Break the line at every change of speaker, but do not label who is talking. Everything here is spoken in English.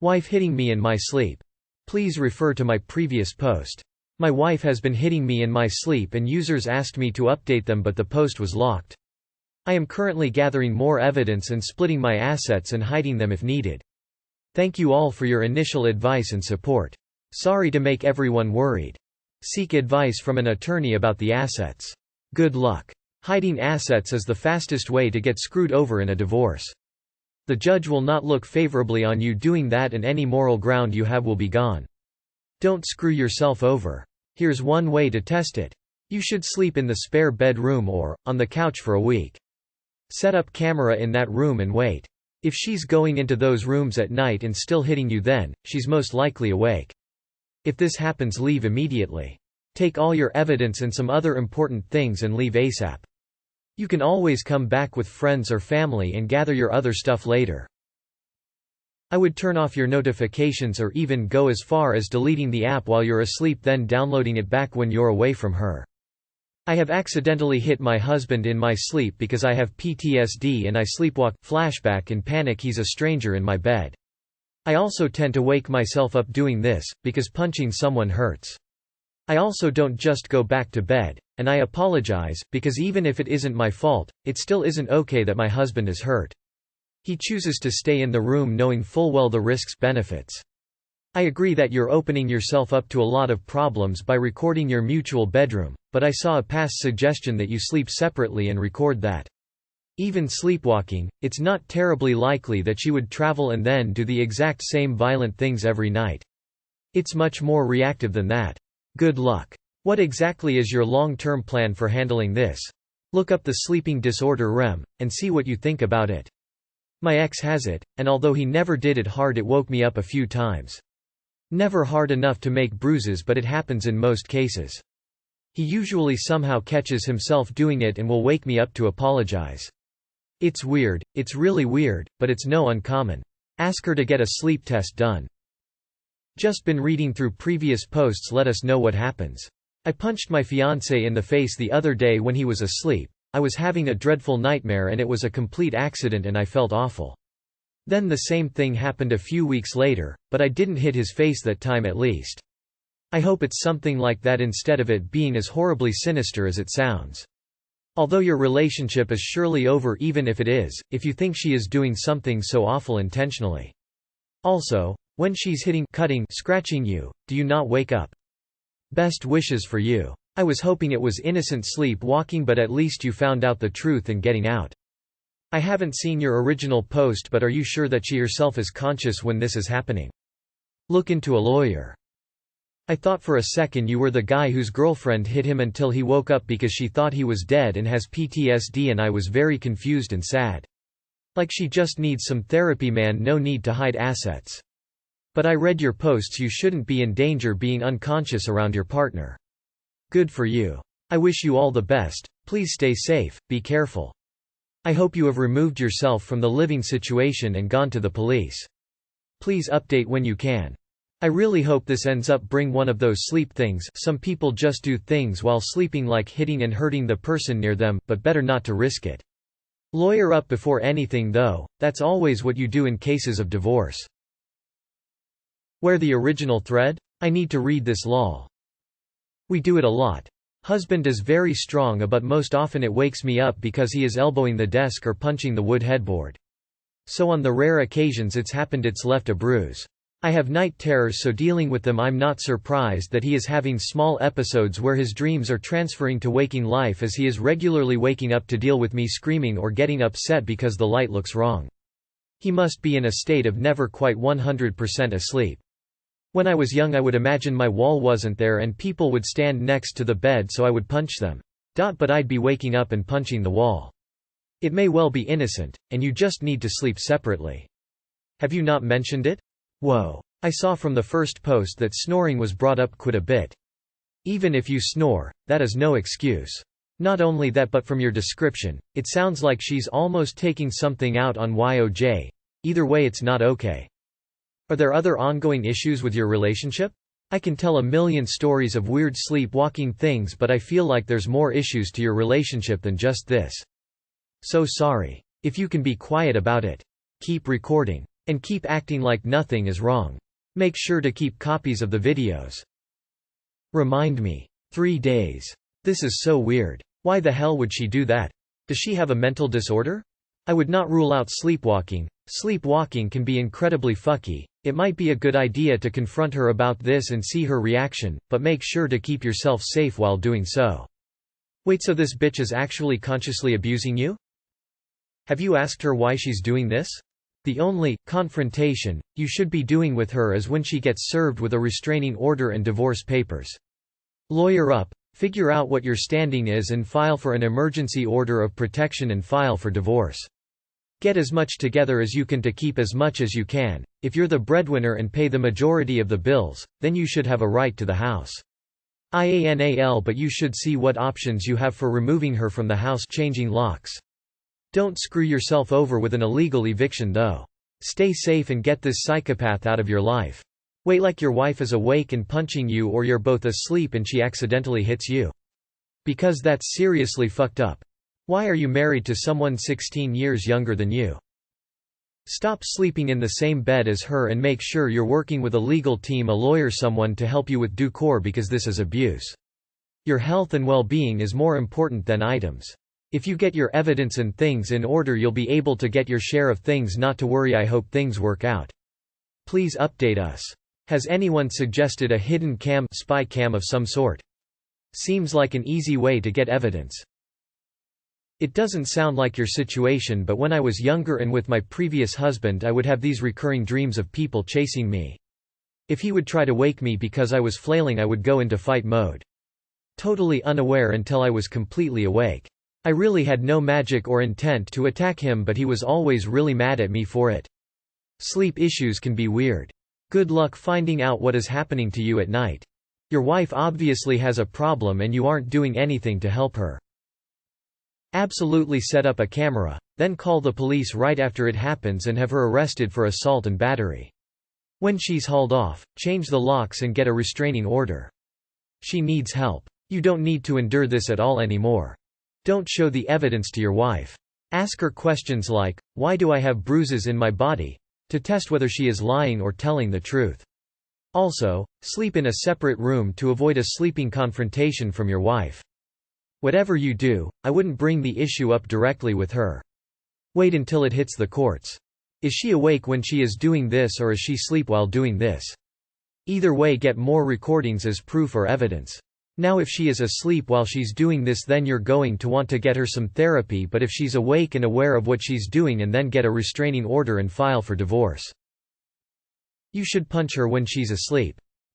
Wife hitting me in my sleep. Please refer to my previous post. My wife has been hitting me in my sleep and users asked me to update them but the post was locked. I am currently gathering more evidence and splitting my assets and hiding them if needed. Thank you all for your initial advice and support. Sorry to make everyone worried. Seek advice from an attorney about the assets. Good luck. Hiding assets is the fastest way to get screwed over in a divorce. The judge will not look favorably on you doing that and any moral ground you have will be gone. Don't screw yourself over. Here's one way to test it. You should sleep in the spare bedroom or on the couch for a week. Set up camera in that room and wait. If she's going into those rooms at night and still hitting you then, she's most likely awake. If this happens, leave immediately. Take all your evidence and some other important things and leave ASAP. You can always come back with friends or family and gather your other stuff later. I would turn off your notifications or even go as far as deleting the app while you're asleep then downloading it back when you're away from her. I have accidentally hit my husband in my sleep because I have PTSD and I sleepwalk, flashback and panic he's a stranger in my bed. I also tend to wake myself up doing this, because punching someone hurts. I also don't just go back to bed, and I apologize, because even if it isn't my fault, it still isn't okay that my husband is hurt. He chooses to stay in the room knowing full well the risks benefits. I agree that you're opening yourself up to a lot of problems by recording your mutual bedroom, but I saw a past suggestion that you sleep separately and record that. Even sleepwalking, it's not terribly likely that she would travel and then do the exact same violent things every night. It's much more reactive than that. Good luck. What exactly is your long-term plan for handling this? Look up the sleeping disorder REM, and see what you think about it. My ex has it, and although he never did it hard it woke me up a few times. Never hard enough to make bruises but it happens in most cases. He usually somehow catches himself doing it and will wake me up to apologize. It's weird, it's really weird, but it's no uncommon. Ask her to get a sleep test done. Just been reading through previous posts, let us know what happens. I punched my fiancé in the face the other day when he was asleep. I was having a dreadful nightmare and it was a complete accident and I felt awful. Then the same thing happened a few weeks later, but I didn't hit his face that time at least. I hope it's something like that instead of it being as horribly sinister as it sounds. Although your relationship is surely over even if it is, if you think she is doing something so awful intentionally. Also, when she's hitting, cutting, scratching you, do you not wake up? Best wishes for you. I was hoping it was innocent sleepwalking but at least you found out the truth and getting out. I haven't seen your original post but are you sure that she herself is conscious when this is happening? Look into a lawyer. I thought for a second you were the guy whose girlfriend hit him until he woke up because she thought he was dead and has PTSD and I was very confused and sad. Like she just needs some therapy man, no need to hide assets. But I read your posts, you shouldn't be in danger being unconscious around your partner. Good for you. I wish you all the best, please stay safe, be careful. I hope you have removed yourself from the living situation and gone to the police. Please update when you can. I really hope this ends up bring one of those sleep things. Some people just do things while sleeping like hitting and hurting the person near them, but better not to risk it. Lawyer up before anything though, that's always what you do in cases of divorce. Where the original thread? I need to read this lol. We do it a lot. Husband is very strong but most often it wakes me up because he is elbowing the desk or punching the wood headboard. So on the rare occasions it's happened it's left a bruise. I have night terrors so dealing with them I'm not surprised that he is having small episodes where his dreams are transferring to waking life as he is regularly waking up to deal with me screaming or getting upset because the light looks wrong. He must be in a state of never quite 100% asleep. When I was young I would imagine my wall wasn't there and people would stand next to the bed so I would punch them. But I'd be waking up and punching the wall. It may well be innocent, and you just need to sleep separately. Have you not mentioned it? Whoa. I saw from the first post that snoring was brought up quite a bit. Even if you snore, that is no excuse. Not only that but from your description, it sounds like she's almost taking something out on YOJ. Either way it's not okay. Are there other ongoing issues with your relationship? I can tell a million stories of weird sleepwalking things but I feel like there's more issues to your relationship than just this. So sorry. If you can be quiet about it. Keep recording. And keep acting like nothing is wrong. Make sure to keep copies of the videos. Remind me. 3 days. This is so weird. Why the hell would she do that? Does she have a mental disorder? I would not rule out sleepwalking. Sleepwalking can be incredibly fucky. It might be a good idea to confront her about this and see her reaction, but make sure to keep yourself safe while doing so. Wait, so this bitch is actually consciously abusing you? Have you asked her why she's doing this? The only confrontation you should be doing with her is when she gets served with a restraining order and divorce papers. Lawyer up, figure out what your standing is and file for an emergency order of protection and file for divorce. Get as much together as you can to keep as much as you can. If you're the breadwinner and pay the majority of the bills, then you should have a right to the house. IANAL, but you should see what options you have for removing her from the house, changing locks. Don't screw yourself over with an illegal eviction though. Stay safe and get this psychopath out of your life. Wait like your wife is awake and punching you, or you're both asleep and she accidentally hits you. Because that's seriously fucked up. Why are you married to someone 16 years younger than you? Stop sleeping in the same bed as her and make sure you're working with a legal team, a lawyer, someone to help you with due course, because this is abuse. Your health and well-being is more important than items. If you get your evidence and things in order, you'll be able to get your share of things. Not to worry, I hope things work out. Please update us. Has anyone suggested a hidden cam, spy cam of some sort? Seems like an easy way to get evidence. It doesn't sound like your situation, but when I was younger and with my previous husband, I would have these recurring dreams of people chasing me. If he would try to wake me because I was flailing, I would go into fight mode. Totally unaware until I was completely awake. I really had no magic or intent to attack him, but he was always really mad at me for it. Sleep issues can be weird. Good luck finding out what is happening to you at night. Your wife obviously has a problem and you aren't doing anything to help her. Absolutely set up a camera, then call the police right after it happens and have her arrested for assault and battery. When she's hauled off, change the locks and get a restraining order. She needs help. You don't need to endure this at all anymore. Don't show the evidence to your wife. Ask her questions like, "Why do I have bruises in my body?" to test whether she is lying or telling the truth. Also, sleep in a separate room to avoid a sleeping confrontation from your wife. Whatever you do, I wouldn't bring the issue up directly with her. Wait until it hits the courts. Is she awake when she is doing this, or is she asleep while doing this? Either way, get more recordings as proof or evidence. Now if she is asleep while she's doing this, then you're going to want to get her some therapy, but if she's awake and aware of what she's doing, and then get a restraining order and file for divorce. You should punch her when she's asleep.